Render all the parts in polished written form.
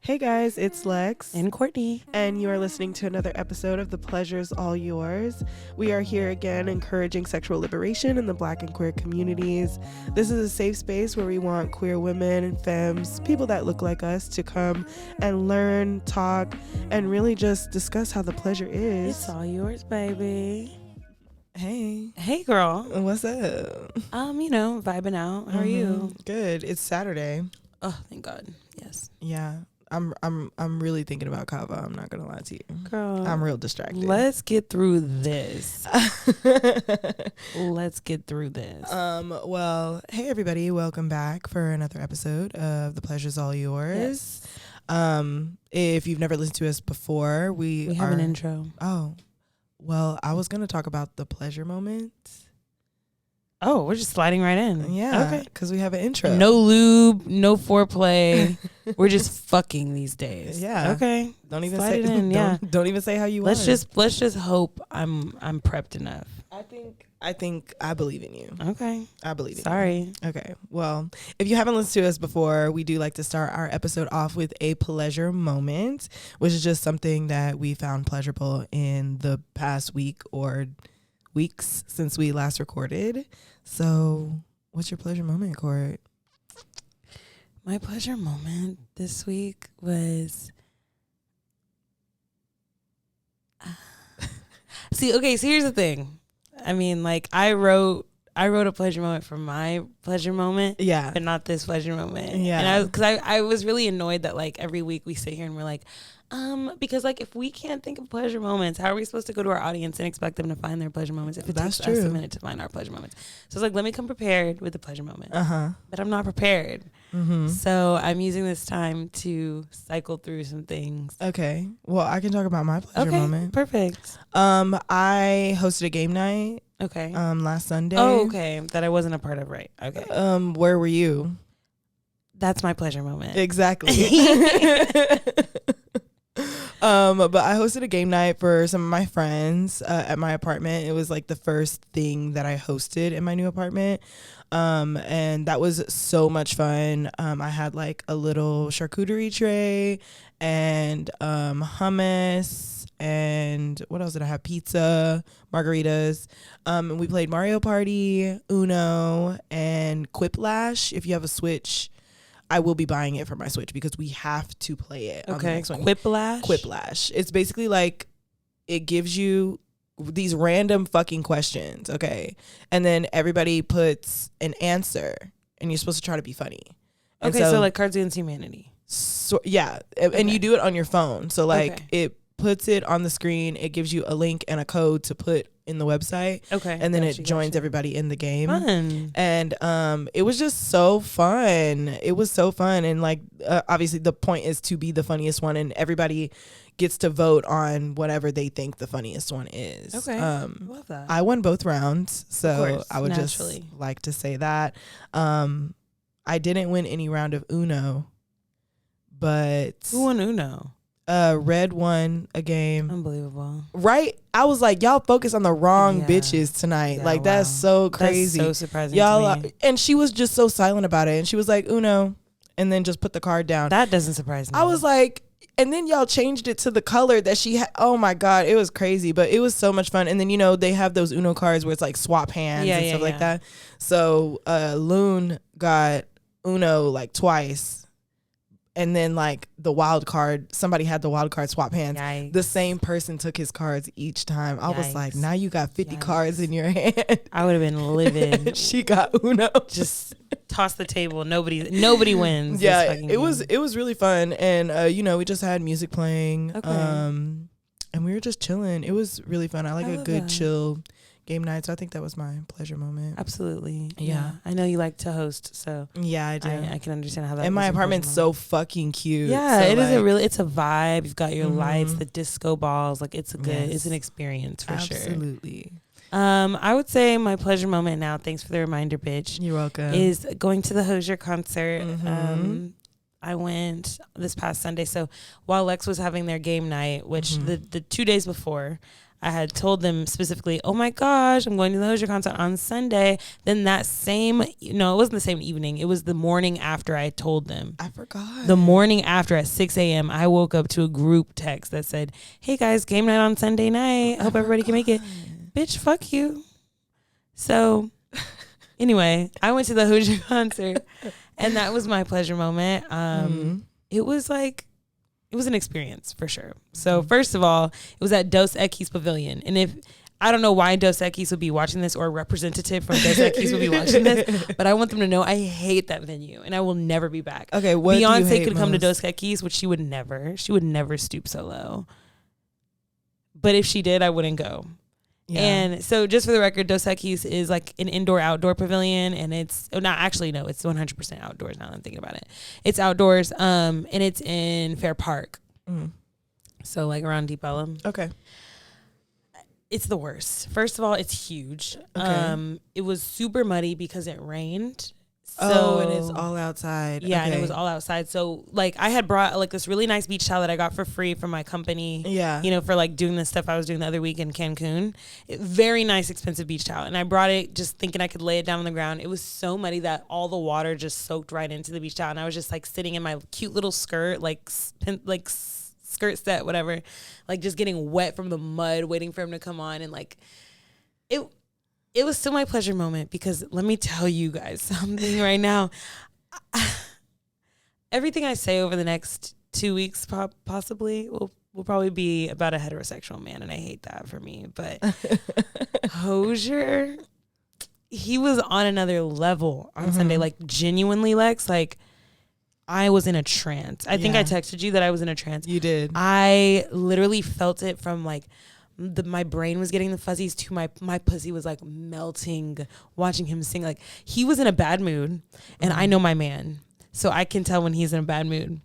Hey guys, it's Lex and Courtney, and you are listening to another episode of The Pleasure's All Yours. We are here again encouraging sexual liberation in the Black and queer communities. This is a safe space where we want queer women and femmes, people that look like us, to come and learn, talk, and really just discuss how the pleasure is. It's all yours, baby. Hey girl, what's up? Vibing out. How are you? Good. It's Saturday. Oh, thank God. Yes. Yeah. I'm really thinking about Kava. I'm not gonna lie to you, girl. I'm real distracted. Let's get through this. Let's get through this. Well, hey everybody, welcome back for another episode of The Pleasure's All Yours. Yes. If you've never listened to us before, we have an intro. Oh, well, I was gonna talk about the pleasure moment. Oh, we're just sliding right in. Yeah. Okay. Because we have an intro. No lube, no foreplay. We're just fucking these days. Yeah. Okay. Don't even Slide say it in. don't even say how you let's want. Let's just hope I'm prepped enough. I think I believe in you. Okay. I believe in Sorry. you. Okay. Well, if you haven't listened to us before, we do like to start our episode off with a pleasure moment, which is just something that we found pleasurable in the past week or weeks since we last recorded. So what's your pleasure moment, Court? My pleasure moment this week was so here's the thing. I mean, like, I wrote a pleasure moment for my pleasure moment, yeah, but not this pleasure moment. Yeah, and I was really annoyed that, like, every week we sit here and we're like, because, like, if we can't think of pleasure moments, how are we supposed to go to our audience and expect them to find their pleasure moments if it takes us a minute to find our pleasure moments? So it's like, let me come prepared with the pleasure moment. But I'm not prepared. So I'm using this time to cycle through some things. Okay. Well, I can talk about my pleasure moment. Perfect. I hosted a game night. Okay. Last Sunday. Oh, okay. That I wasn't a part of, right? Okay. Where were you? That's my pleasure moment. Exactly. But I hosted a game night for some of my friends at my apartment. It was like the first thing that I hosted in my new apartment. And that was so much fun. I had like a little charcuterie tray and hummus, and what else did I have? Pizza, margaritas. And we played Mario Party, Uno, and Quiplash. If you have a Switch, I will be buying it for my Switch because we have to play it. Okay. On the next one. Quiplash. It's basically like it gives you these random fucking questions, okay? And then everybody puts an answer and you're supposed to try to be funny. Okay, so like Cards Against Humanity. So yeah, and you do it on your phone. So like it puts it on the screen, it gives you a link and a code to put in the website. Okay. And then it joins everybody in the game. Fun. And it was just so fun. It was so fun. And like obviously the point is to be the funniest one, and everybody gets to vote on whatever they think the funniest one is. Okay. Love that. I won both rounds, so of course, I would naturally. just like to say that. I didn't win any round of Uno, but who won Uno? Red won a game. Unbelievable. Right? I was like, y'all focus on the wrong bitches tonight. Yeah, like, wow. That's so crazy. That's so surprising y'all, to me. And she was just so silent about it. And she was like, Uno, and then just put the card down. That doesn't surprise me. I was like, and then y'all changed it to the color that she had. Oh my God, it was crazy, but it was so much fun. And then, they have those Uno cards where it's like swap hands and stuff like that. So Loon got Uno like twice. And then like the wild card, somebody had the wild card swap hands. Yikes. The same person took his cards each time. I was like, now you got 50 cards in your hand. I would have been livid. She got Uno. Just toss the table. Nobody wins. Yeah, it was really fun. And we just had music playing. Okay. And we were just chilling. It was really fun. I like a good chill game night. So I think that was my pleasure moment. Absolutely. Yeah. I know you like to host, so yeah, I do. I can understand how that. And my apartment's so fucking cute. Yeah, so it is it's a vibe. You've got your lights, the disco balls. Like, it's it's an experience for sure. Absolutely. I would say my pleasure moment now, thanks for the reminder, bitch. You're welcome. Is going to the Hozier concert. I went this past Sunday. So while Lex was having their game night, which the 2 days before, I had told them specifically, oh my gosh, I'm going to the Hozier concert on Sunday. Then that same, it wasn't the same evening. It was the morning after I told them. I forgot. The morning after at 6 a.m., I woke up to a group text that said, hey guys, game night on Sunday night. I hope everybody can make it. Bitch, fuck you. So anyway, I went to the Hozier concert and that was my pleasure moment. It was an experience for sure. So first of all, it was at Dos Equis Pavilion. And I don't know why Dos Equis would be watching this or a representative from Dos Equis would be watching this, but I want them to know I hate that venue and I will never be back. Okay, what Beyonce could come to Dos Equis, which she would never stoop so low. But if she did, I wouldn't go. Yeah. And so just for the record, Dos Equis is like an indoor-outdoor pavilion, and it's it's 100% outdoors now that I'm thinking about it. It's outdoors, and it's in Fair Park. So like around Deep Ellum. Okay. It's the worst. First of all, it's huge. Okay. It was super muddy because it rained. So, and it's all outside. Yeah, okay. And it was all outside. So like I had brought like this really nice beach towel that I got for free from my company. Yeah. For like doing the stuff I was doing the other week in Cancun. Very nice, expensive beach towel. And I brought it just thinking I could lay it down on the ground. It was so muddy that all the water just soaked right into the beach towel. And I was just like sitting in my cute little skirt, skirt set, whatever, like just getting wet from the mud, waiting for him to come on. And like it was still my pleasure moment because let me tell you guys something right now. Everything I say over the next 2 weeks possibly will probably be about a heterosexual man, and I hate that for me. But Hozier, he was on another level on Sunday. Like genuinely, Lex, like I was in a trance. I think I texted you that I was in a trance. You did. I literally felt it from like my brain was getting the fuzzies to my pussy was like melting watching him sing. Like he was in a bad mood, and I know my man, so I can tell when he's in a bad mood.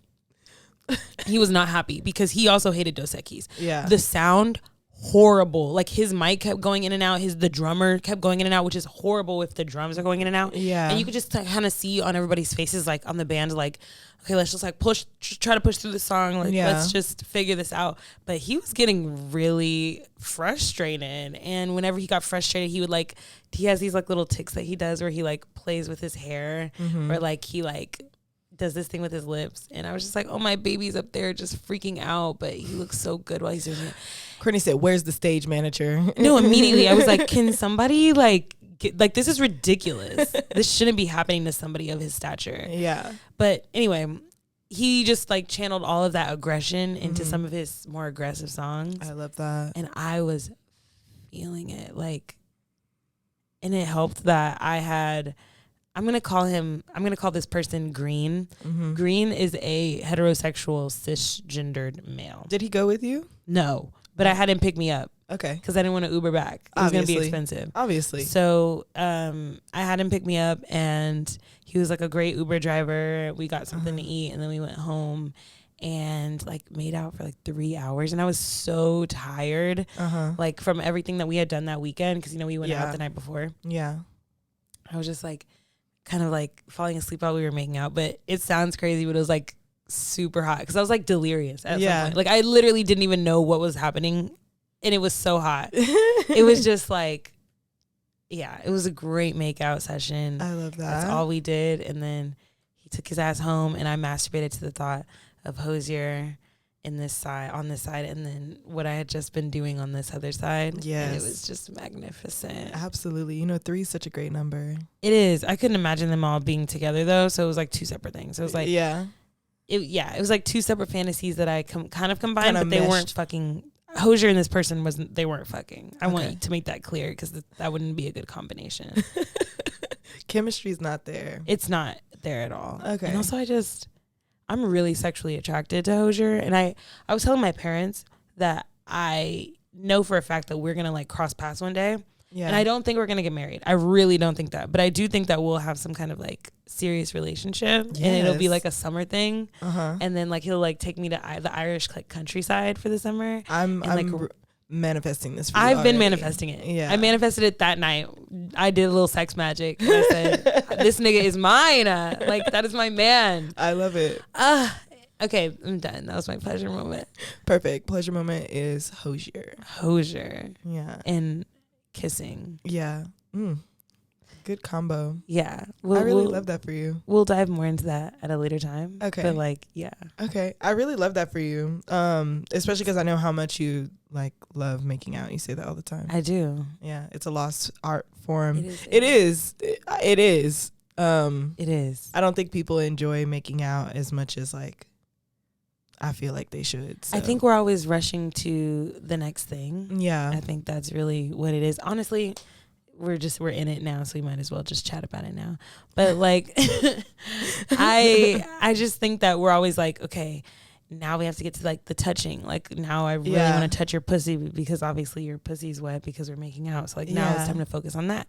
He was not happy because he also hated Dos Equis. Yeah, the sound horrible. Like his mic kept going in and out. The drummer kept going in and out, which is horrible if the drums are going in and out. Yeah, and you could just kind of see on everybody's faces, like on the band, like, okay, let's just like try to push through the song. Like, let's just figure this out. But he was getting really frustrated. And whenever he got frustrated, he has these like little tics that he does where he like plays with his hair or like he like does this thing with his lips. And I was just like, oh, my baby's up there just freaking out. But he looks so good while he's doing it. Courtney said, where's the stage manager? No, immediately I was like, can somebody this is ridiculous. This shouldn't be happening to somebody of his stature. Yeah. But anyway, he just like channeled all of that aggression into some of his more aggressive songs. I love that. And I was feeling it. And it helped that I'm going to call this person Green. Green is a heterosexual cisgendered male. Did he go with you? No, but I had him pick me up. Okay. Because I didn't want to Uber back. It was going to be expensive. Obviously. So I had him pick me up, and he was like a great Uber driver. We got something to eat, and then we went home and like made out for like 3 hours. And I was so tired, like from everything that we had done that weekend. Because, we went out the night before. Yeah. I was just like kind of like falling asleep while we were making out. But it sounds crazy, but it was like super hot because I was like delirious at some point. Like I literally didn't even know what was happening. And it was so hot. It was just like, it was a great makeout session. I love that. That's all we did. And then he took his ass home, and I masturbated to the thought of Hozier on this side, and then what I had just been doing on this other side. Yes. And it was just magnificent. Absolutely. 3 is such a great number. It is. I couldn't imagine them all being together, though. So it was like 2 separate things. It was like, it was like 2 separate fantasies that I kind of combined, but they weren't fucking. Hozier and this person they weren't fucking. I want to make that clear because that wouldn't be a good combination. Chemistry's not there. It's not there at all. Okay. And also I'm really sexually attracted to Hozier. And I was telling my parents that I know for a fact that we're going to like cross paths one day. Yeah. And I don't think we're going to get married. I really don't think that. But I do think that we'll have some kind of like serious relationship. Yes. And it'll be like a summer thing. And then like he'll like take me to the Irish like countryside for the summer. manifesting this for you I've been already. manifesting it. Yeah. I manifested it that night. I did a little sex magic. And I said, this nigga is mine. Like, that is my man. I love it. Okay, I'm done. That was my pleasure moment. Perfect. Pleasure moment is hosier. Hosier. Yeah. And kissing. Yeah. Good combo. Yeah. I really love that for you. We'll dive more into that at a later time. Okay. But like, yeah. Okay. I really love that for you. Especially because I know how much you like love making out. You say that all the time. I do. Yeah. It's a lost art form. It is. It is. It is. I don't think people enjoy making out as much as like I feel like they should. So. I think we're always rushing to the next thing. Yeah. I think that's really what it is. Honestly, we're in it now, so we might as well just chat about it now. But like I just think that we're always like, okay, now we have to get to like the touching. Like now I really want to touch your pussy because obviously your pussy's wet because we're making out. So like now it's time to focus on that.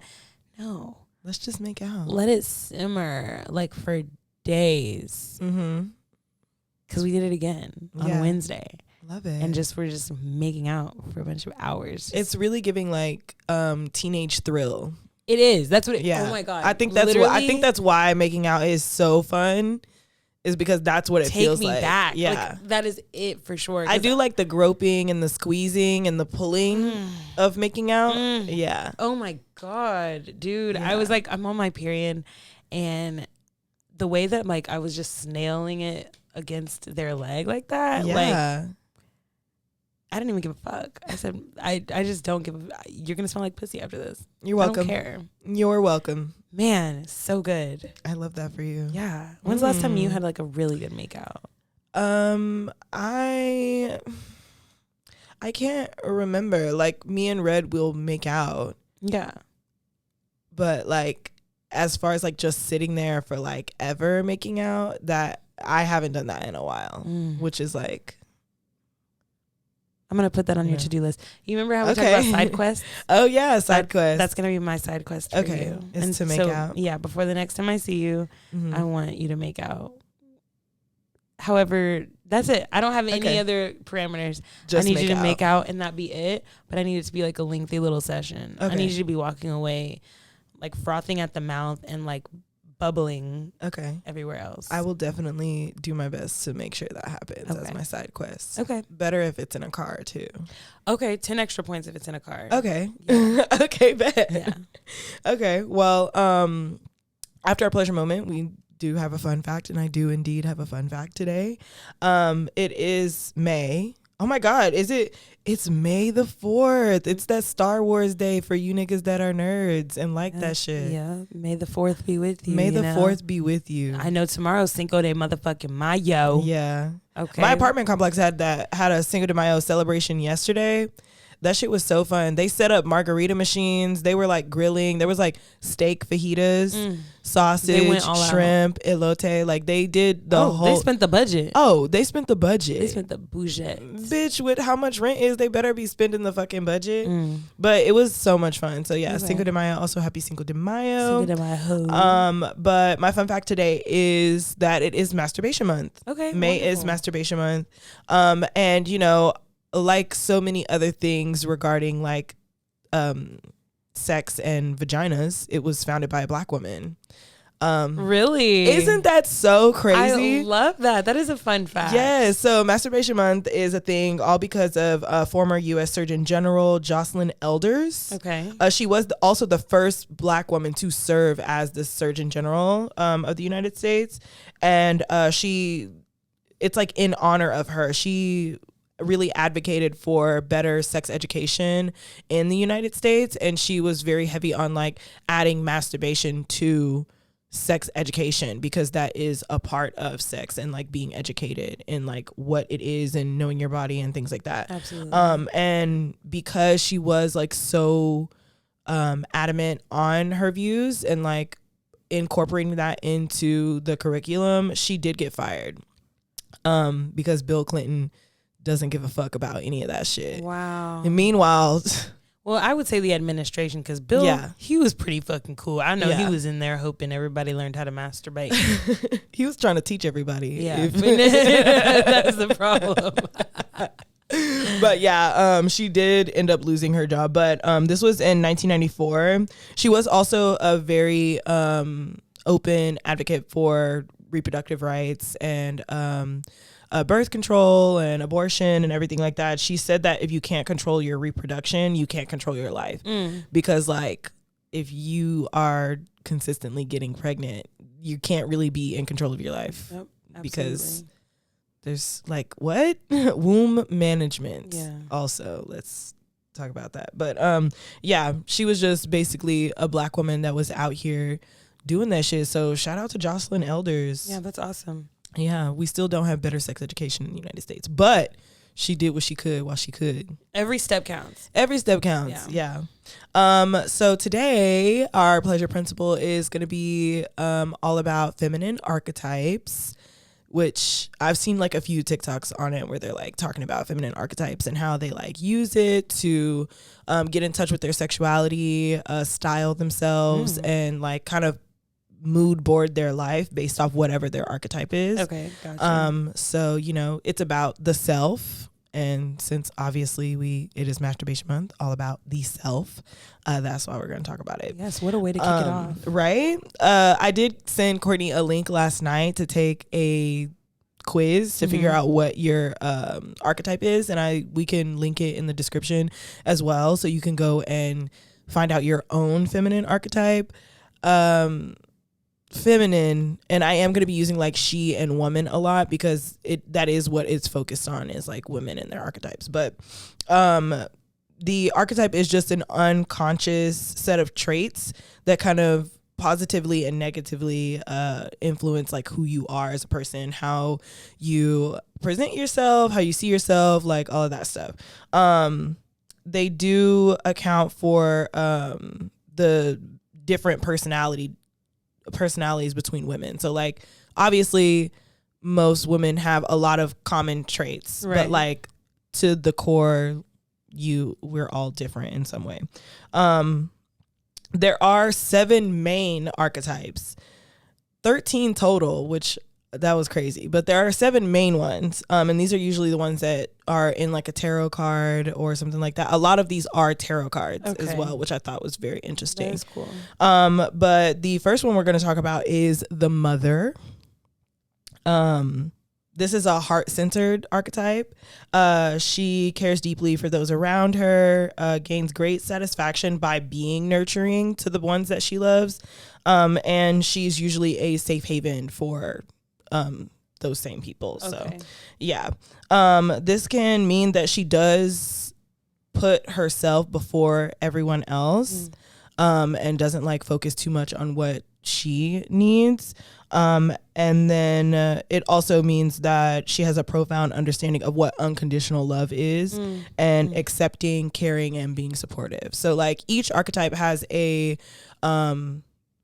No. Let's just make out. Let it simmer like for days. Mm-hmm. Because we did it again on Wednesday. Love it. And we're just making out for a bunch of hours. It's really giving like teenage thrill. It is. That's what it Yeah. Oh my God. I think that's why making out is so fun. Is because that's what it feels like. Take me back. Yeah. Like, that is it for sure. I do like the groping and the squeezing and the pulling of making out. Yeah. Oh my God, dude. Yeah. I was like, I'm on my period, and the way that like I was just snailing it against their leg like that. Yeah. Like, I didn't even give a fuck. I said, I just don't give a, you're going to smell like pussy after this. You're welcome. I don't care. You're welcome. Man, so good. I love that for you. Yeah. When's the last time you had like a really good makeout? I can't remember. Like me and Red will make out. Yeah. But like as far as like just sitting there for like ever making out, that I haven't done that in a while, which is like, I'm going to put that on your to-do list. You remember how we talked about side quests? Oh, yeah, side quest. That's going to be my side quest for you. It's to make out. Yeah, before the next time I see you, I want you to make out. However, that's it. I don't have any other parameters. Just I need you to make out and that be it, but I need it to be like a lengthy little session. I need you to be walking away, like frothing at the mouth and like bubbling everywhere else. I will definitely do my best to make sure that happens as my side quest. Okay. Better if it's in a car too. Okay, 10 extra points if it's in a car. Okay. Yeah. Okay, bet. Yeah. Okay. Well, after our pleasure moment, we do have a fun fact, and I do indeed have a fun fact today. It is May. Oh my God, it's May the 4th. It's that Star Wars day for you niggas that are nerds and like that shit. Yeah. May the 4th be with you. May the 4th be with you. I know tomorrow's Cinco de motherfucking Mayo. Yeah. Okay. My apartment complex had a Cinco de Mayo celebration yesterday. That shit was so fun. They set up margarita machines. They were like grilling. There was like steak fajitas, sausage, shrimp, elote. Like they did the whole. They spent the budget. Oh, they spent the budget. They spent the budget. Bitch, with how much rent is, they better be spending the fucking budget. But it was so much fun. So yeah, Cinco de Mayo. Also happy Cinco de Mayo. Cinco de Mayo. But my fun fact today is that it is masturbation month. Okay. May is masturbation month. And you know, like so many other things regarding like sex and vaginas, it was founded by a Black woman. Really? Isn't that so crazy? I love that. That is a fun fact. Yes. So masturbation month is a thing all because of former U.S. Surgeon General Jocelyn Elders. Okay. She was also the first Black woman to serve as the Surgeon General of the United States. And it's like in honor of her. She really advocated for better sex education in the United States, and she was very heavy on like adding masturbation to sex education because that is a part of sex and like being educated in like what it is and knowing your body and things like that. Absolutely. And because she was like so adamant on her views and like incorporating that into the curriculum, she did get fired because Bill Clinton doesn't give a fuck about any of that shit. Wow. And meanwhile, well, I would say the administration, because Bill, he was pretty fucking cool. I know he was in there hoping everybody learned how to masturbate. He was trying to teach everybody. Yeah. That's the problem. But yeah, she did end up losing her job. But this was in 1994. She was also a very open advocate for reproductive rights and birth control and abortion and everything like that. She said that if you can't control your reproduction, you can't control your life. Because like if you are consistently getting pregnant, you can't really be in control of your life. Yep, because there's like what? Womb management. Yeah. Also, let's talk about that. But yeah, she was just basically a Black woman that was out here doing that shit. So shout out to Jocelyn Elders. Yeah, that's awesome. Yeah, we still don't have better sex education in the United States, but she did what she could while she could. Every step counts. Every step counts. Yeah. So today our pleasure principle is going to be all about feminine archetypes, which I've seen like a few TikToks on it where they're like talking about feminine archetypes and how they like use it to get in touch with their sexuality, style themselves, and like kind of mood board their life based off whatever their archetype is. Okay, gotcha. So, you know, it's about the self. And since obviously it is masturbation month, all about the self, that's why we're going to talk about it. Yes, what a way to kick it off. Right? I did send Courtney a link last night to take a quiz to figure out what your archetype is, and we can link it in the description as well, so you can go and find out your own feminine archetype. Feminine, and I am going to be using like she and woman a lot because that is what it's focused on, is like women and their archetypes. But the archetype is just an unconscious set of traits that kind of positively and negatively influence like who you are as a person, how you present yourself, how you see yourself, like all of that stuff. They do account for the different personalities between women. So like obviously most women have a lot of common traits, right, but like to the core we're all different in some way. There are 7 main archetypes, 13 total, which that was crazy, but there are 7 main ones, and these are usually the ones that are in like a tarot card or something like that. A lot of these are tarot cards as well, which I thought was very interesting. That is cool. But the first one we're going to talk about is the mother. This is a heart-centered archetype. She cares deeply for those around her, gains great satisfaction by being nurturing to the ones that she loves, and she's usually a safe haven for those same people. So yeah, this can mean that she does put herself before everyone else, and doesn't like focus too much on what she needs. And then it also means that she has a profound understanding of what unconditional love is, and accepting, caring, and being supportive. So like each archetype has a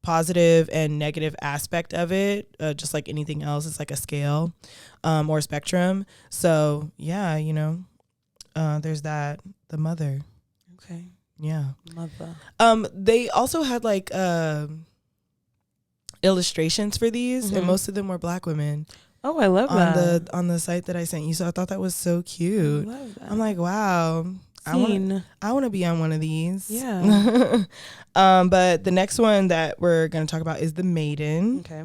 positive and negative aspect of it, just like anything else. It's like a scale or spectrum. So yeah, you know, there's that, the mother. Okay. Yeah. Mother. They also had like illustrations for these, and most of them were Black women. Oh, I love that. On the site that I sent you. So I thought that was so cute. I love that. I'm like, wow. I want to be on one of these. Yeah. But the next one that we're going to talk about is the maiden. Okay.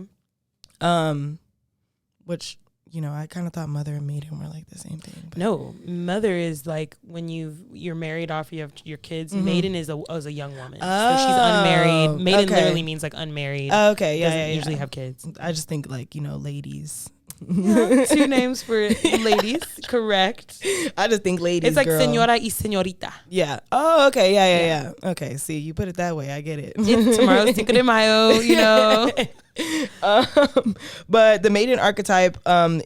Which, you know, I kind of thought mother and maiden were like the same thing. But no, mother is like when you're married off, you have your kids. Maiden is a young woman. So she's unmarried. Maiden literally means like unmarried. Okay. Yeah. Doesn't usually have kids. I just think like, you know, ladies. Yeah, 2 names for ladies. Correct. I just think ladies. It's like girl. señora y señorita. Yeah. Oh, okay. Yeah. Okay. See, you put it that way. I get it. It's tomorrow's Cinco de Mayo, you know. But the maiden archetype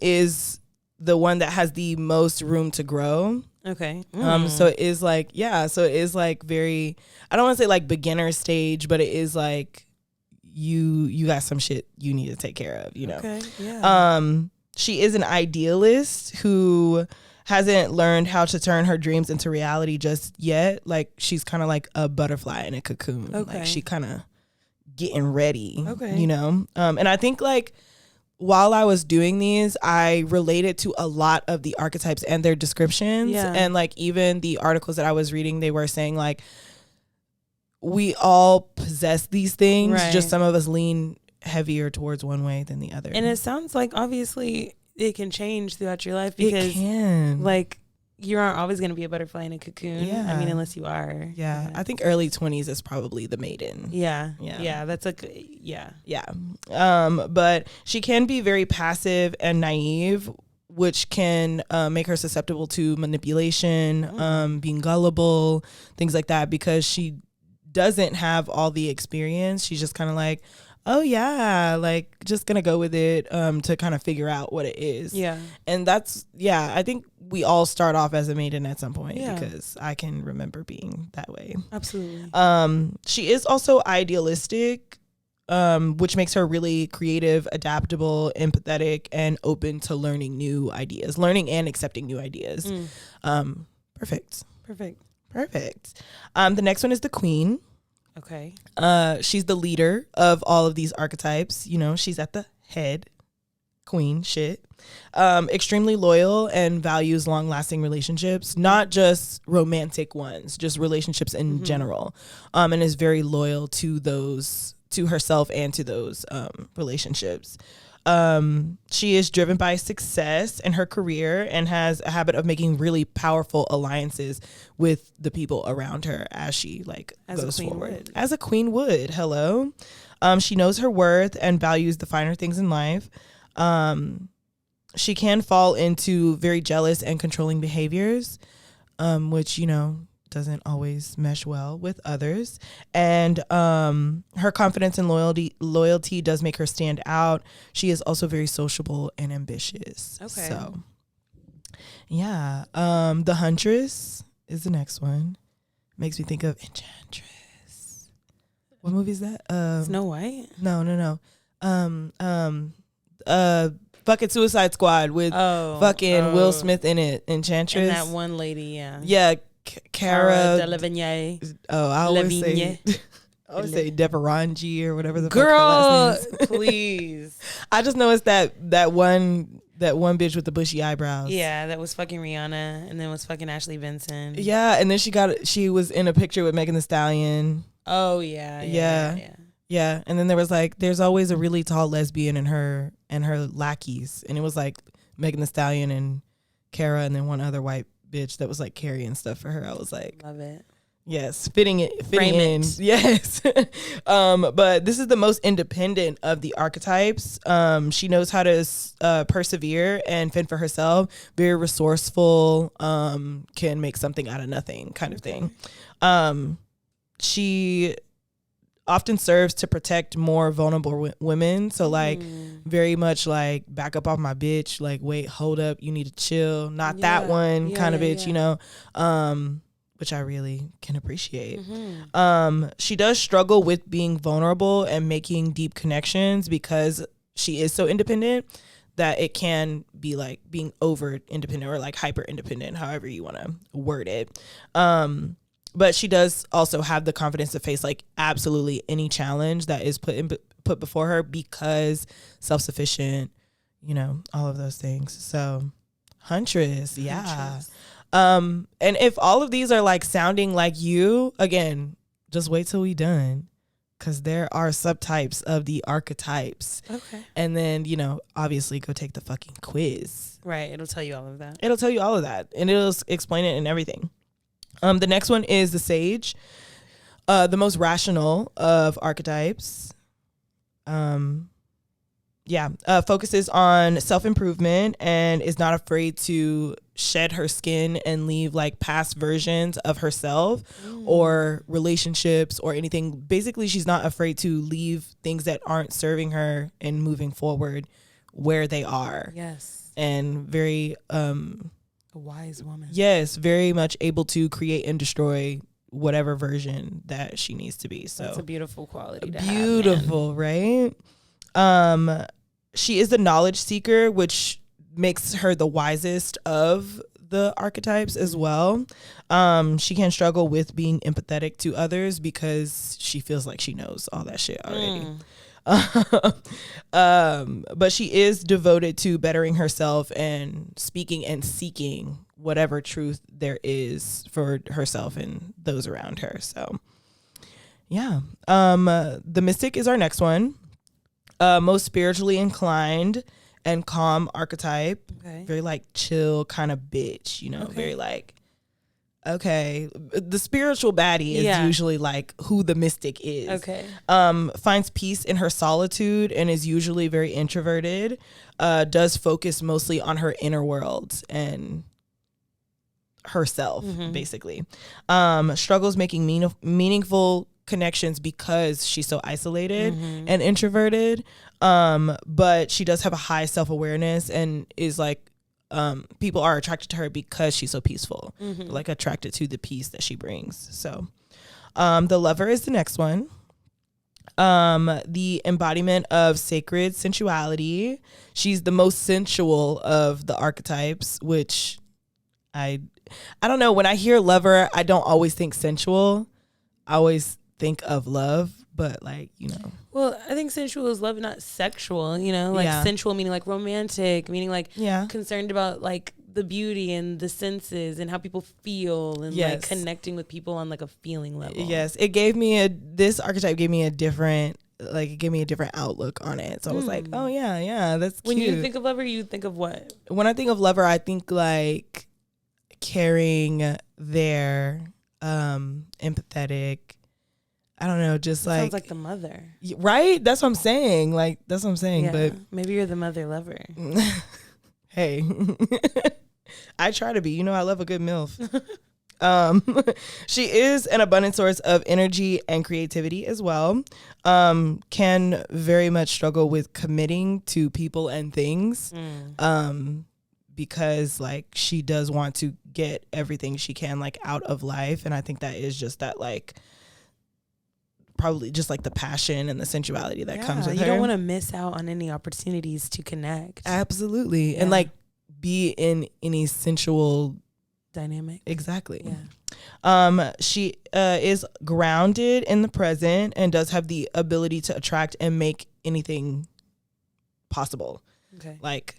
is the one that has the most room to grow. Okay. So it is like, so it is like very, I don't want to say like beginner stage, but it is like you got some shit you need to take care of, you know. Okay. Yeah. She is an idealist who hasn't learned how to turn her dreams into reality just yet. Like she's kind of like a butterfly in a cocoon. Okay. Like she kind of getting ready. Okay. You know. And I think like while I was doing these, I related to a lot of the archetypes and their descriptions. Yeah. And like even the articles that I was reading, they were saying like, we all possess these things. Right. Just some of us lean heavier towards one way than the other. And it sounds like obviously it can change throughout your life because it can. like you aren't always going to be a butterfly in a cocoon. Yeah. I mean, unless you are. Yeah. I think early 20s is probably the maiden. Yeah. Yeah. Yeah. That's yeah. Yeah. But she can be very passive and naive, which can make her susceptible to manipulation, being gullible, things like that, because she doesn't have all the experience. She's just kind of like, oh yeah, like just gonna go with it to kind of figure out what it is. Yeah. And that's, yeah, I think we all start off as a maiden at some point, Yeah. because I can remember being that way. Absolutely. She is also idealistic, which makes her really creative, adaptable, empathetic, and open to learning new ideas, learning and accepting new ideas. Perfect. The next one is the queen. Okay. She's the leader of all of these archetypes. You know, she's at the head, queen shit. Extremely loyal and values long-lasting relationships, not just romantic ones, just relationships in general. And is very loyal to those, to herself and to those relationships. She is driven by success in her career and has a habit of making really powerful alliances with the people around her as she goes forward. As a queen would. Hello. She knows her worth and values the finer things in life. She can fall into very jealous and controlling behaviors, which, you know, doesn't always mesh well with others. And her confidence and loyalty does make her stand out. She is also very sociable and ambitious. Okay. So, yeah. The Huntress is the next one. Makes me think of Enchantress. What movie is that? Snow White? No. Fucking Suicide Squad with fucking Will Smith in it. Enchantress. And that one lady, yeah. Yeah. Cara Delevingne. I always say Deverangi or whatever the girl, fuck her last name is. please. I just know it's that one bitch with the bushy eyebrows. Yeah, that was fucking Rihanna, and then was fucking Ashley Benson. Yeah, and then she was in a picture with Megan Thee Stallion. Oh yeah. Yeah, and then there was there's always a really tall lesbian in her and her lackeys, and it was like Megan Thee Stallion and Cara, and then one other white bitch that was like carrying stuff for her. I was like, love it. Yes, fitting Frame in. it. Yes. But this is the most independent of the archetypes. She knows how to persevere and fend for herself. Very resourceful. Can make something out of nothing, kind of thing. She often serves to protect more vulnerable women. So very much back up off my bitch. Wait, hold up, you need to chill. Not that one kind of bitch, you know. Which I really can appreciate. She does struggle with being vulnerable and making deep connections because she is so independent that it can be being over independent or hyper independent, however you want to word it. But she does also have the confidence to face absolutely any challenge that is put before her because self-sufficient, you know, all of those things. So Huntress, yeah. And if all of these are sounding like you, again, just wait till we done, because there are subtypes of the archetypes. Okay. And then, you know, obviously go take the fucking quiz. Right. It'll tell you all of that. It'll tell you all of that, and it'll explain it and everything. The next one is the Sage, the most rational of archetypes. Focuses on self-improvement and is not afraid to shed her skin and leave past versions of herself or relationships or anything. Basically, she's not afraid to leave things that aren't serving her and moving forward where they are. Yes. And very a wise woman. Yes, very much able to create and destroy whatever version that she needs to be. So that's a beautiful quality to beautiful, have, right? She is the knowledge seeker, which makes her the wisest of the archetypes as well. She can struggle with being empathetic to others because she feels like she knows all that shit already. But she is devoted to bettering herself and speaking and seeking whatever truth there is for herself and those around her. So yeah. The Mystic is our next one. Most spiritually inclined and calm archetype. Okay. Very like chill kind of bitch, you know, very like, okay. The spiritual baddie is usually like who the mystic is. Okay. Finds peace in her solitude and is usually very introverted. Does focus mostly on her inner world and herself, basically. Struggles making meaningful connections because she's so isolated and introverted. But she does have a high self-awareness and is like, people are attracted to her because she's so peaceful, like attracted to the peace that she brings. So, the Lover is the next one. The embodiment of sacred sensuality. She's the most sensual of the archetypes, which I don't know. When I hear Lover, I don't always think sensual. I always think of love, but like, you know. Well, I think sensual is love, not sexual, you know, like sensual meaning like romantic, meaning like concerned about like the beauty and the senses and how people feel and like connecting with people on like a feeling level. Yes. It gave me this archetype gave me a different, like it gave me a different outlook on it. So I was like, oh yeah, that's cute. When you think of Lover, you think of what? When I think of Lover, I think like caring, there, empathetic. I don't know, just like... Sounds like the mother. Right? That's what I'm saying. Like, that's what I'm saying. Yeah, but maybe you're the mother lover. Hey. I try to be. You know, I love a good MILF. She is an abundant source of energy and creativity as well. Can very much struggle with committing to people and things. Because like she does want to get everything she can like out of life. And I think that is just that like... probably just like the passion and the sensuality that comes with her. You don't want to miss out on any opportunities to connect. Absolutely. Yeah. And like be in any sensual dynamic. Exactly. Yeah. She is grounded in the present and does have the ability to attract and make anything possible. Okay. Like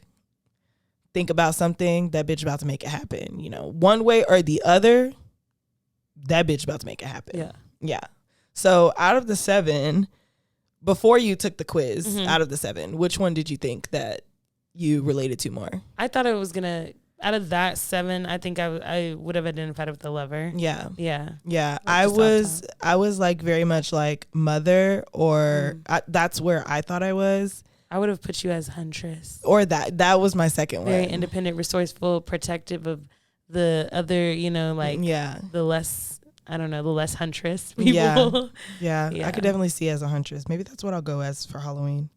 think about something, that bitch about to make it happen. You know, one way or the other, that bitch about to make it happen. Yeah. Yeah. So out of the 7, before you took the quiz, out of the 7, which one did you think that you related to more? I thought it was out of that 7, I think I would have identified with the Lover. Yeah. Yeah. Yeah. I was like very much like mother or that's where I thought I was. I would have put you as huntress. Or that was my second one. Very independent, resourceful, protective of the other, you know, like the less... I don't know, the less huntress people. Yeah. I could definitely see as a huntress. Maybe that's what I'll go as for Halloween.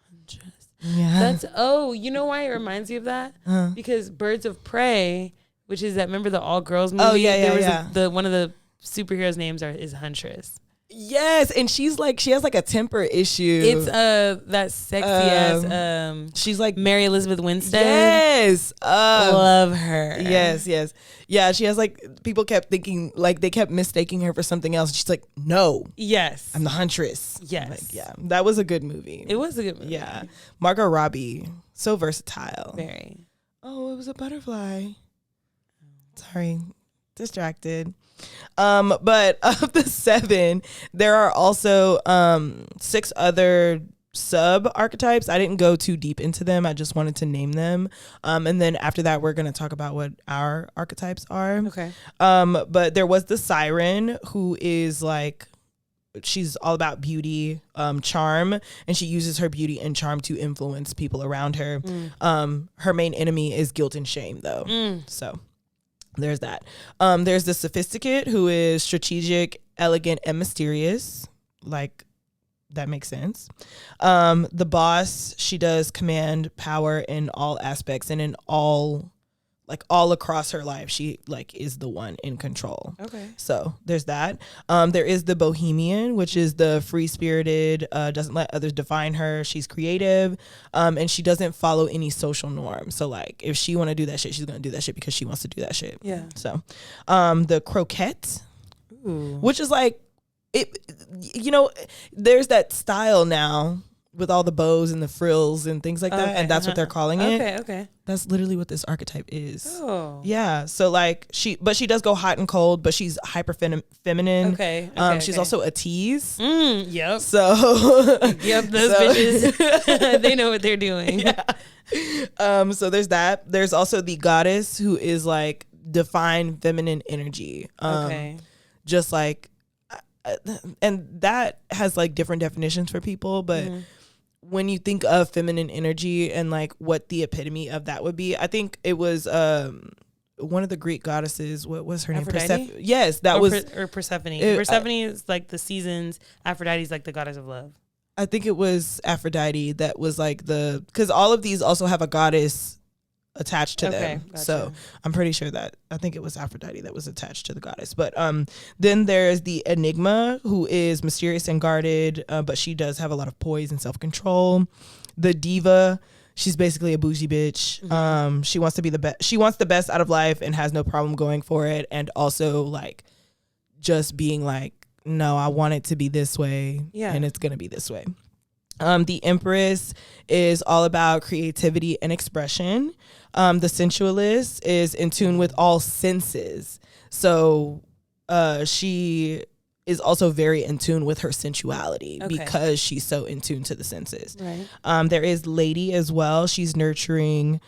Huntress. Yeah. You know why it reminds you of that? Because Birds of Prey, which is that, remember the all girls movie? Oh yeah, there was one of the superheroes' names is Huntress. Yes, and she's like, she has like a temper issue. It's that sexy ass she's like Mary Elizabeth Winstead. Yes. Love her. Yes. Yeah, she has like, people kept thinking, like they kept mistaking her for something else. She's like, no. Yes. I'm the huntress. Yes. Like, yeah. That was a good movie. It was a good movie. Yeah. Margot Robbie. So versatile. Very. Oh, it was a butterfly. Sorry. Distracted. But of the 7, there are also 6 other sub archetypes. I didn't go too deep into them. I just wanted to name them. And then after that, we're going to talk about what our archetypes are. Okay. But there was the Siren, who is like, she's all about beauty, charm, and she uses her beauty and charm to influence people around her. Her main enemy is guilt and shame, though. So there's that. There's the Sophisticate, who is strategic, elegant, and mysterious. Like, that makes sense. The Boss, she does command power in all aspects and in all across her life. She like is the one in control. Okay. So there's that. There is the Bohemian, which is the free-spirited, doesn't let others define her. She's creative, and she doesn't follow any social norms. So like if she want to do that shit, she's going to do that shit because she wants to do that shit. Yeah. So the Croquette, which is like, it, you know, there's that style now with all the bows and the frills and things like that, and that's what they're calling it. Okay. That's literally what this archetype is. Oh. Yeah. So like she does go hot and cold, but she's hyper feminine. Okay. She's also a tease. Yep. So yep, those bitches, they know what they're doing. Yeah. So there's that. There's also the goddess, who is like divine feminine energy. Just like, and that has like different definitions for people, but when you think of feminine energy and like what the epitome of that would be, I think it was one of the Greek goddesses. What was her name? Aphrodite? Yes, that or Persephone. Persephone is like the seasons. Aphrodite is like the goddess of love. I think it was Aphrodite that was like because all of these also have a goddess attached to them. Gotcha. So I'm pretty sure that I think it was Aphrodite that was attached to the goddess. But then there's the Enigma, who is mysterious and guarded, but she does have a lot of poise and self-control. The Diva, she's basically a bougie bitch. She wants to be the best. She wants the best out of life and has no problem going for it, and also like just being like, no, I want it to be this way, and it's gonna be this way. The Empress is all about creativity and expression. The Sensualist is in tune with all senses. So she is also very in tune with her sensuality because she's so in tune to the senses. Right. There is Lady as well. She's nurturing,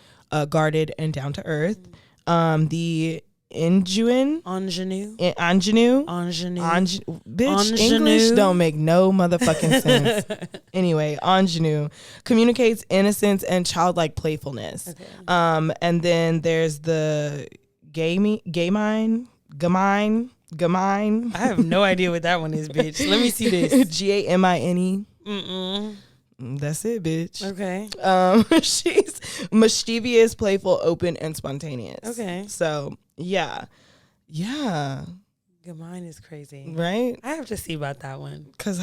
guarded, and down to earth. The Injune. Ingenue. Bitch, English don't make no motherfucking sense. Anyway, ingenue communicates innocence and childlike playfulness. And then there's the gamine. I have no idea what that one is, bitch. Let me see this. Gamine. That's it, bitch. Okay. She's mischievous, playful, open, and spontaneous. Okay. So yeah. Mine is crazy, right? I have to see about that one. Cause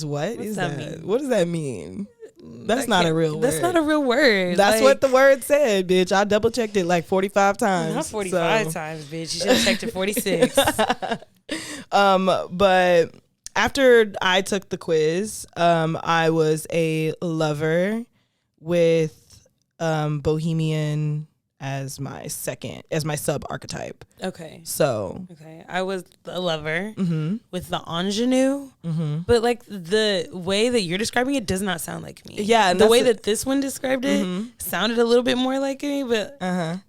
what What's is that that? mean? What does that mean? That's not a real word. That's not a real word. That's like, what the word said, bitch. I double checked it like 45 times. Not 45 times, bitch. You should have checked it 46. But after I took the quiz, I was a lover with Bohemian as my sub archetype. Okay. So. Okay. I was a lover with the ingenue, but like the way that you're describing it does not sound like me. Yeah. And the way that this one described it sounded a little bit more like me, but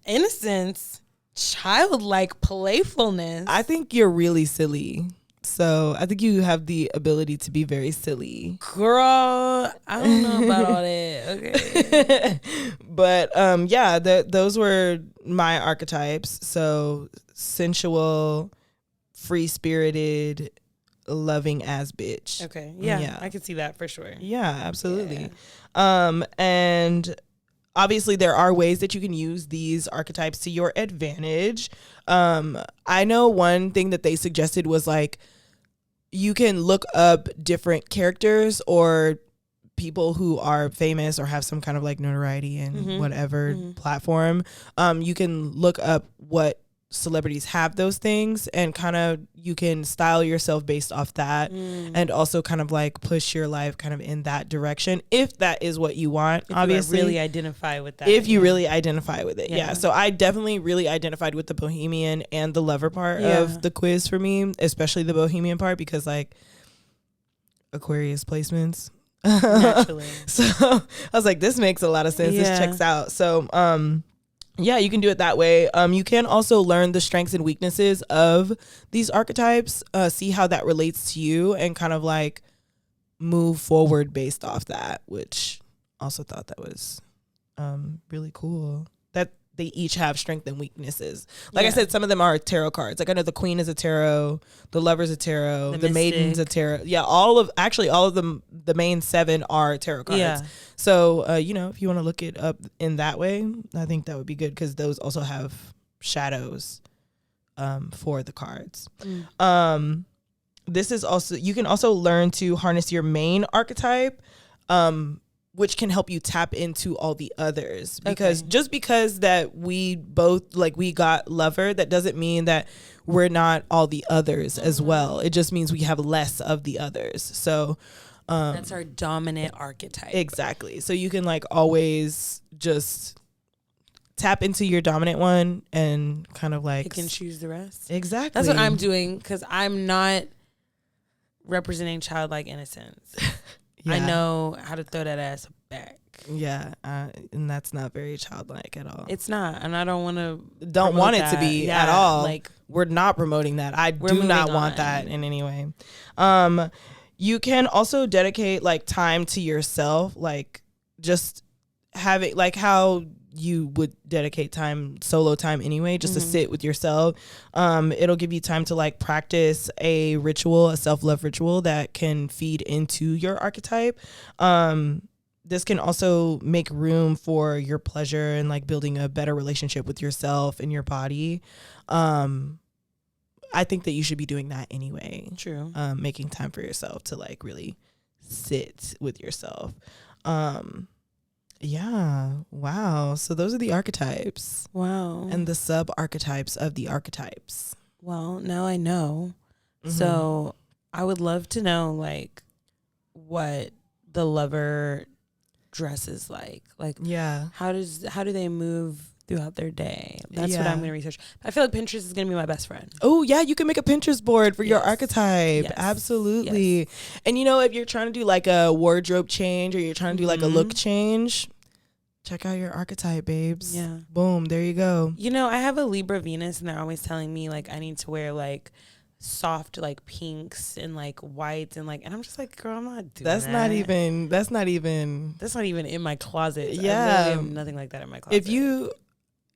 innocence, childlike playfulness. I think you're really silly. So I think you have the ability to be very silly. Girl, I don't know about all that. Okay. But those were my archetypes. So sensual, free-spirited, loving ass bitch. Okay. Yeah. I can see that for sure. Yeah, absolutely. Yeah. And obviously there are ways that you can use these archetypes to your advantage. I know one thing that they suggested was like, you can look up different characters or people who are famous or have some kind of like notoriety in whatever platform. You can look up what celebrities have those things and kind of you can style yourself based off that and also kind of like push your life kind of in that direction if that is what you want. If obviously you really identify with that. If you really identify with it. Yeah. So I definitely really identified with the Bohemian and the lover part of the quiz for me, especially the Bohemian part because like Aquarius placements. Naturally. So I was like, this makes a lot of sense. This checks out. So yeah, you can do it that way. You can also learn the strengths and weaknesses of these archetypes, see how that relates to you and kind of like move forward based off that, which also thought that was really cool. That they each have strengths and weaknesses. Like I said, some of them are tarot cards. Like I know the Queen is a tarot, the Lover's a tarot, the Maiden's a tarot. Yeah, all of them, the main 7 are tarot cards. Yeah. So, if you want to look it up in that way, I think that would be good because those also have shadows for the cards. This is also, you can also learn to harness your main archetype, which can help you tap into all the others. Because just because that we both, like we got lover, that doesn't mean that we're not all the others as well. It just means we have less of the others. So, That's our dominant archetype. Exactly. So you can like always just tap into your dominant one and kind of like you can choose the rest. Exactly. That's what I'm doing, because I'm not representing childlike innocence. Yeah. I know how to throw that ass back. Yeah, and that's not very childlike at all. It's not, and I don't want it to be at all. Like, we're not promoting that. I do not want that in any way. You can also dedicate like time to yourself, like just having like how you would dedicate solo time anyway, just to sit with yourself. It'll give you time to like practice a self-love ritual that can feed into your archetype. This can also make room for your pleasure and like building a better relationship with yourself and your body. I think that you should be doing that anyway. True. Making time for yourself to like really sit with yourself. Yeah. Wow. So those are the archetypes. Wow. And the sub-archetypes of the archetypes. Well, now I know. So I would love to know like what the lover dresses like. Like, yeah. How do they move throughout their day? That's what I'm going to research. I feel like Pinterest is going to be my best friend. Oh yeah, you can make a Pinterest board for your archetype. Yes. Absolutely. Yes. And you know, if you're trying to do like a wardrobe change or you're trying to do like a look change, check out your archetype, babes. Yeah. Boom, there you go. You know, I have a Libra Venus and they're always telling me like I need to wear like soft like pinks and like whites and like, and I'm just like, girl, I'm not doing that's that. Not even that's not even in my closet. Yeah. I literally have nothing like that in my closet.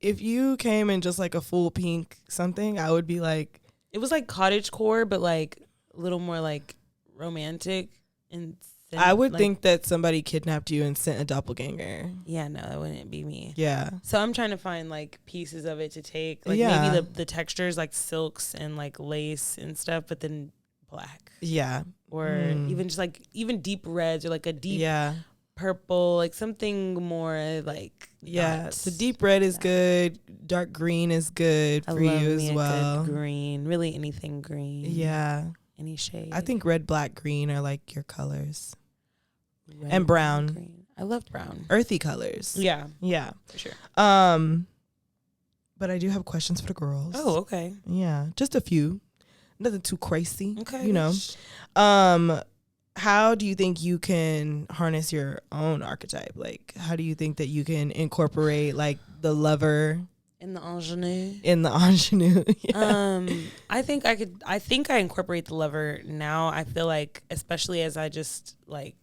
If you came in just like a full pink something, I would be like, it was like cottagecore, but like a little more like romantic. And I would think that somebody kidnapped you and sent a doppelganger. Yeah, no, that wouldn't be me. Yeah. So I'm trying to find like pieces of it to take. Like maybe the textures like silks and like lace and stuff, but then black. Yeah. Or even just like even deep reds or like a deep purple, like something more like so deep red is good, dark green is good for you as well. Good green, really anything green. Yeah, any shade. I think red, black, green are like your colors. Red, and brown. Green. I love brown. Earthy colors. Yeah, for sure. But I do have questions for the girls. Oh, okay. Yeah, just a few. Nothing too crazy. Okay. You know. How do you think you can harness your own archetype? Like, how do you think that you can incorporate like the lover in the ingenue? Yeah. I think I incorporate the lover now. I feel like, especially as I just like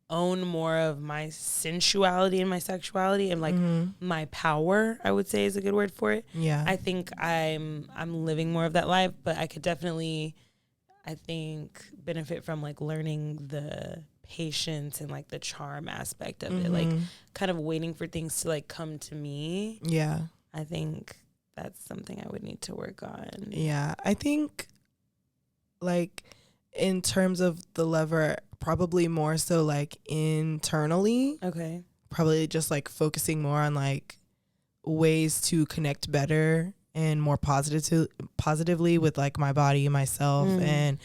own more of my sensuality and my sexuality and like my power, I would say is a good word for it. Yeah. I think I'm living more of that life, but I could definitely, I think, benefit from like learning the patience and like the charm aspect of it, like kind of waiting for things to like come to me. Yeah. I think that's something I would need to work on. Yeah. I think like in terms of the lover, probably more so like internally. Okay. Probably just like focusing more on like ways to connect better and more positively with like my body and myself and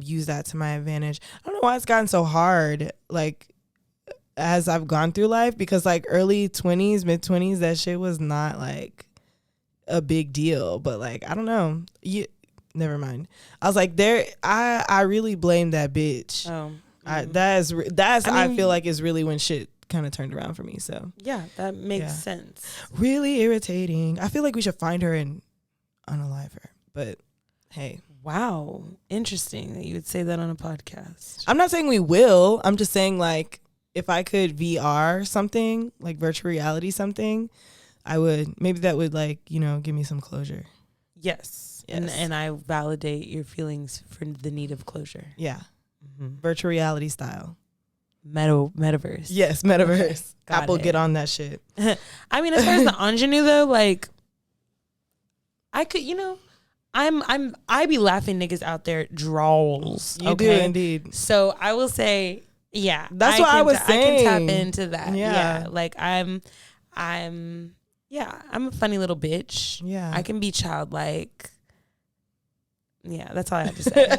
use that to my advantage. I don't know why it's gotten so hard like as I've gone through life, because like early 20s, mid 20s, that shit was not like a big deal. But like, I don't know. Never mind. I was like, I really blame that bitch. Oh. That's I feel like is really when shit kind of turned around for me. So yeah, that makes sense. Really irritating. I feel like we should find her and unalive her. But hey. Wow. Interesting that you would say that on a podcast. I'm not saying we will. I'm just saying like if I could VR something, like virtual reality something, I would. Maybe that would like, give me some closure. Yes. And I validate your feelings for the need of closure. Yeah. Virtual reality style. Metaverse. Yes, metaverse. Okay, Apple, get on that shit. I mean, as far as the ingenue though, like I could, I be laughing niggas out there draws. You do indeed. So I will say, yeah. That's what I was saying. I can tap into that. Yeah. Like I'm a funny little bitch. Yeah. I can be childlike. Yeah, that's all I have to say.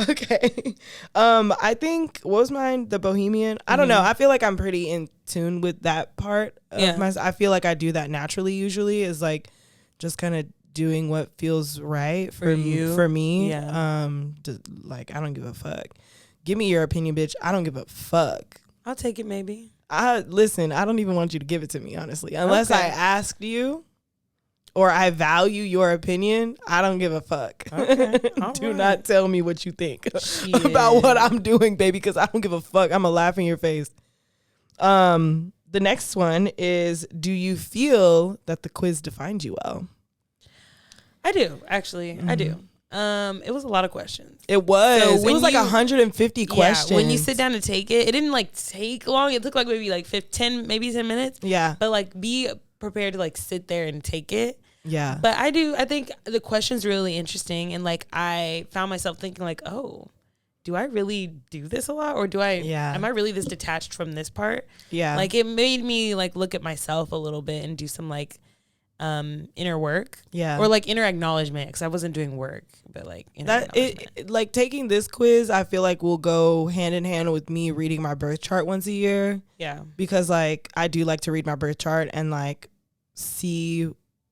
Okay. I think, what was mine? The Bohemian? I don't know. I feel like I'm pretty in tune with that part of myself. I feel like I do that naturally usually, is like just kind of doing what feels right for you, for me. Yeah. Like, I don't give a fuck. Give me your opinion, bitch. I don't give a fuck. I'll take it maybe. Listen, I don't even want you to give it to me, honestly. Unless I asked you or I value your opinion, I don't give a fuck. Okay. Do not tell me what you think about what I'm doing, baby, because I don't give a fuck. I'm going to laugh in your face. The next one is, do you feel that the quiz defined you well? I do, actually. I do. It was a lot of questions. It was. So it was like 150 questions. When you sit down to take it, it didn't like take long. It took like maybe like 10 minutes. Yeah. But like be prepared to like sit there and take it. Yeah. But I think the question's really interesting. And like I found myself thinking like, oh, do I really do this a lot? Or am I really this detached from this part? Yeah. Like it made me like look at myself a little bit and do some like inner work, or like inner acknowledgement, because I wasn't doing work, but like like taking this quiz, I feel like will go hand in hand with me reading my birth chart once a year. Yeah, because like I do like to read my birth chart and like see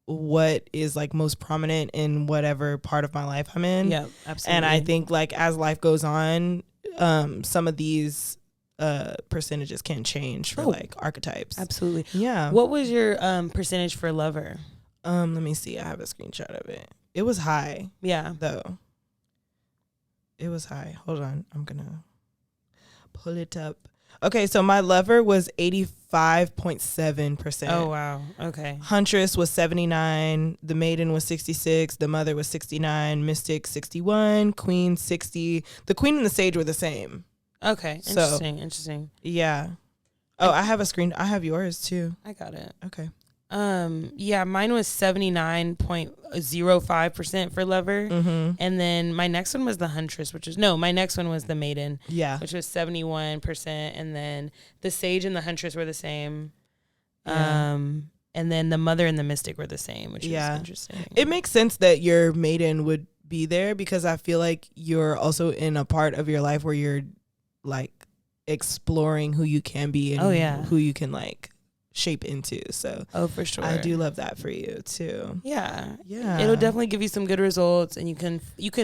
what is like most prominent in whatever part of my life I'm in. Yeah, absolutely. And I think like as life goes on, some of these percentages can change for like archetypes. Absolutely. Yeah. What was your percentage for lover? Let me see. I have a screenshot of it. It was high. Yeah. Though. It was high. Hold on. I'm gonna pull it up. Okay, so my lover was 85.7%. Oh wow. Okay. Huntress was 79. The maiden was 66. The mother was 69. Mystic 61. Queen 60. The queen and the sage were the same. Okay. Interesting. Yeah. Oh, I have yours too. I got it. Okay. Yeah, mine was 79.05% for lover. Mm-hmm. And then my next one was the huntress, my next one was the maiden. Yeah. Which was 71%. And then the sage and the huntress were the same. Yeah. And then the mother and the mystic were the same, which is interesting. It makes sense that your maiden would be there, because I feel like you're also in a part of your life where you're like exploring who you can be and who you can like shape into. So for sure, I do love that for you too. Yeah, it'll definitely give you some good results, and you can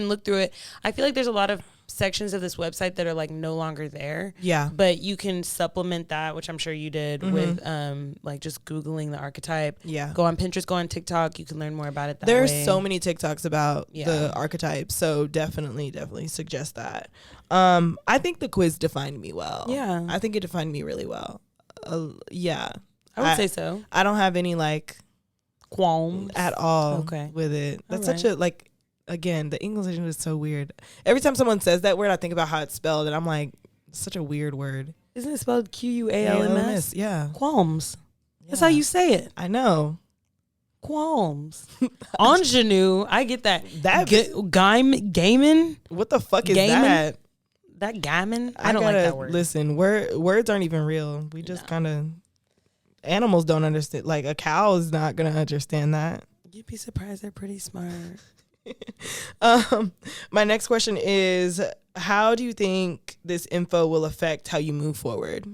look through it. I feel like there's a lot of sections of this website that are like no longer there. Yeah, but you can supplement that, which I'm sure you did, with like just Googling the archetype. Yeah, go on Pinterest, go on TikTok. You can learn more about it. There's so many TikToks about the archetype, so definitely suggest that. I think the quiz defined me well. Yeah, I think it defined me really well. Yeah, I would say so. I don't have any like qualms at all with it. That's such a like. Again, the English is so weird. Every time someone says that word, I think about how it's spelled, and I'm like, it's such a weird word. Isn't it spelled Qualms? Yeah. Qualms. That's how you say it. I know. Qualms. Ingenue. I get that. Gaiman. What the fuck is that? That gammon? I don't like that word. Listen, words aren't even real. We just kind of... Animals don't understand. Like, a cow is not going to understand that. You'd be surprised. They're pretty smart. My next question is, how do you think this info will affect how you move forward?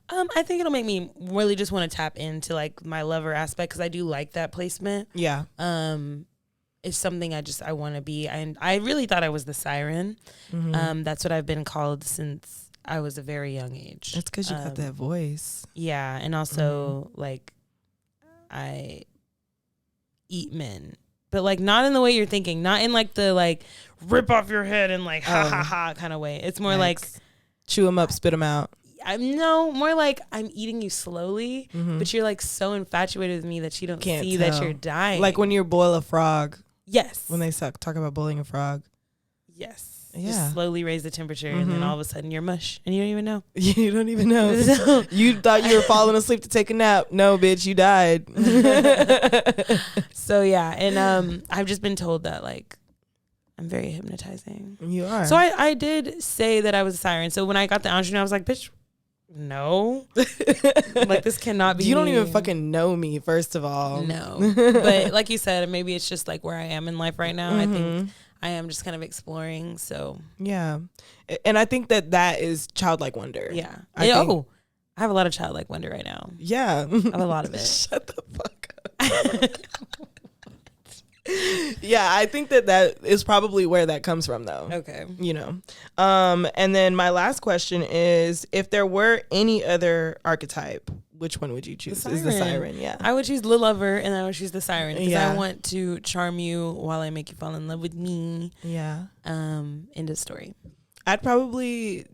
I think it'll make me really just want to tap into like my lover aspect, because I do like that placement. Yeah. It's something I want to be. And I really thought I was the siren. Mm-hmm. That's what I've been called since I was a very young age. That's because you got that voice. Yeah, and also like I eat men. But like not in the way you're thinking, not in like the like rip off your head and like ha ha ha kind of way. It's more like chew them up, spit them out. More like I'm eating you slowly, but you're like so infatuated with me that you can't see that you're dying. Like when you boil a frog. Yes. When they talk about boiling a frog. Yes. Yeah. Just slowly raise the temperature, and then all of a sudden you're mush, and you don't even know. You don't even know. You thought you were falling asleep to take a nap. No, bitch, you died. So yeah, and I've just been told that like I'm very hypnotizing. You are. So I did say that I was a siren. So when I got the ingenue, I was like, bitch, no. Like this cannot be. You don't even fucking know me, first of all. No. But like you said, maybe it's just like where I am in life right now. I think I am just kind of exploring. So yeah, and I think that is childlike wonder. Yeah. I have a lot of childlike wonder right now. Yeah, I have a lot of it. Shut the fuck up. Yeah, I think that is probably where that comes from, though. Okay. You know, and then my last question is, if there were any other archetype, which one would you choose? Is the siren? Yeah, I would choose the lover, and I would choose the siren because I want to charm you while I make you fall in love with me. Yeah. End of story. I'd probably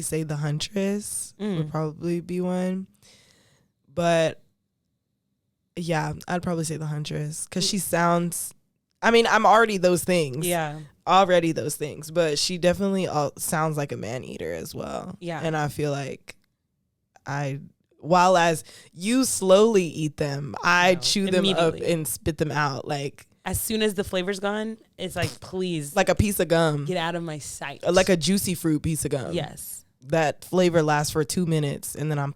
say the huntress would probably be one, but yeah, I'd probably say the huntress because she sounds. I mean, I'm already those things. Yeah. Already those things, but she definitely sounds like a man eater as well. Yeah. And I feel like while as you slowly eat them, I chew them up and spit them out. Like, as soon as the flavor's gone, it's like, please. Like a piece of gum. Get out of my sight. Like a juicy fruit piece of gum. Yes. That flavor lasts for 2 minutes and then I'm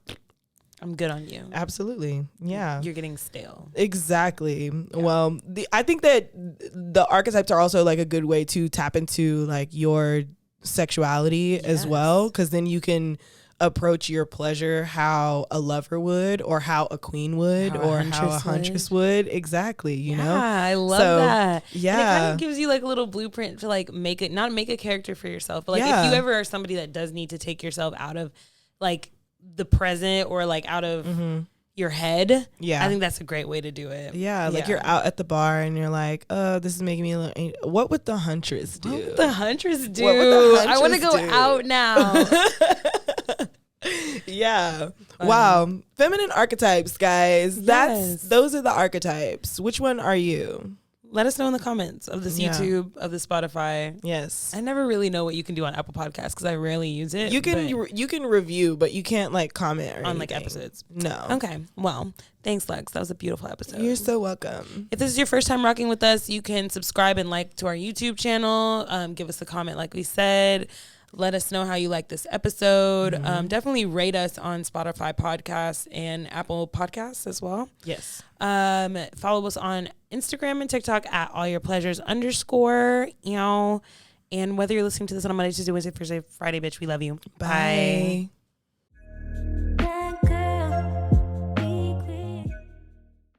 good on you. Absolutely. Yeah. You're getting stale. Exactly. Yeah. Well, I think that the archetypes are also like a good way to tap into like your sexuality as well, because then you can approach your pleasure how a lover would, or how a queen would, or how a huntress would. Exactly. You know? I love that. Yeah. And it kind of gives you like a little blueprint to like not make a character for yourself, but like if you ever are somebody that does need to take yourself out of like the present or like out of your head. Yeah. I think that's a great way to do it. Yeah. Like you're out at the bar and you're like, this is making me a little what would the huntress do? What would the huntress do? I want to go out now. Yeah. Wow. Feminine archetypes, guys. Those are the archetypes. Which one are you? Let us know in the comments of this YouTube, of the Spotify. Yes. I never really know what you can do on Apple Podcasts because I rarely use it. You can review, but you can't like comment on like episodes. No. Okay. Well, thanks, Lex. That was a beautiful episode. You're so welcome. If this is your first time rocking with us, you can subscribe and like to our YouTube channel. Give us a comment like we said. Let us know how you like this episode. Definitely rate us on Spotify podcasts and Apple Podcasts as well. Yes. Follow us on Instagram and TikTok at allyourpleasures_. And whether you're listening to this on a Monday, Tuesday, Wednesday, Thursday, Friday, bitch, we love you. Bye.